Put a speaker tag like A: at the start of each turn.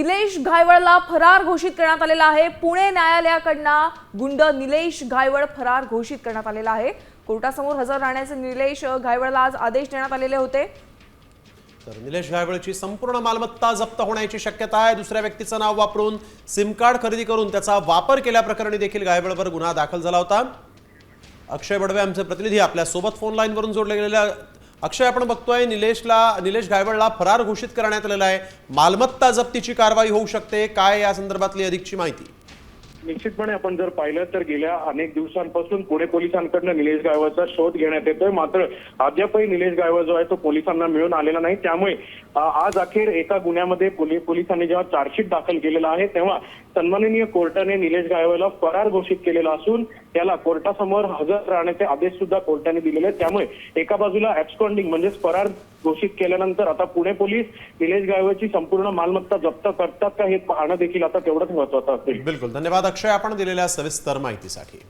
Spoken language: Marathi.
A: निलेश घायवळला फरार घोषित करण्यात आलेला आहे। पुणे न्यायालयाकडून गुंड निलेश घायवळ फरार घोषित करण्यात आलेला आहे। कोर्टासमोर हजर राहण्याचे निलेश घायवळला आज आदेश देण्यात आलेले होते।
B: तर निलेश घायवळची संपूर्ण मालमत्ता जप्त होण्याची शक्यता आहे। दुसऱ्या व्यक्तीचं नाव वापरून सिम कार्ड खरेदी करून त्याचा वापर केल्याप्रकरणी देखील घायवळवर गुन्हा दाखल झाला होता। अक्षय बडवे आमचे प्रतिनिधी आपल्या सोबत फोन लाईन वरून जोडले गेलेले। अक्षय, आपण बघतोय निलेश घायवळला फरार घोषित करण्यात आलेला आहे। मालमत्ता जप्तीची कारवाई होऊ शकते, काय या संदर्भातली अधिकची माहिती?
C: निश्चितपणे आपण जर पाहिलं तर गेल्या अनेक दिवसांपासून पुणे पोलिसांकडून निलेश घायवळचा शोध घेण्यात येतोय, मात्र अद्यापही निलेश घायवळ जो आहे तो पोलिसांना मिळून आलेला नाही। त्यामुळे आज अखेर एका गुन्ह्यामध्ये पोलिसांनी जेव्हा चार्जशीट दाखल केलेला आहे तेव्हा सन्माननीय कोर्टाने निलेश घायवळला फरार घोषित केलेला असून त्याला कोर्टासमोर हजर राहण्याचे आदेश सुद्धा कोर्टाने दिलेले आहेत। त्यामुळे एका बाजूला ॲब्स्कॉन्डिंग म्हणजे फरार घोषित केल्यानंतर आता पुणे पोलीस निलेश घायवळची संपूर्ण मालमत्ता जप्त करतात का हे पाहणं देखील आता तेवढंच महत्त्वाचं असेल।
B: बिलकुल, धन्यवाद अक्षय आपण दिलेल्या सविस्तर माहितीसाठी।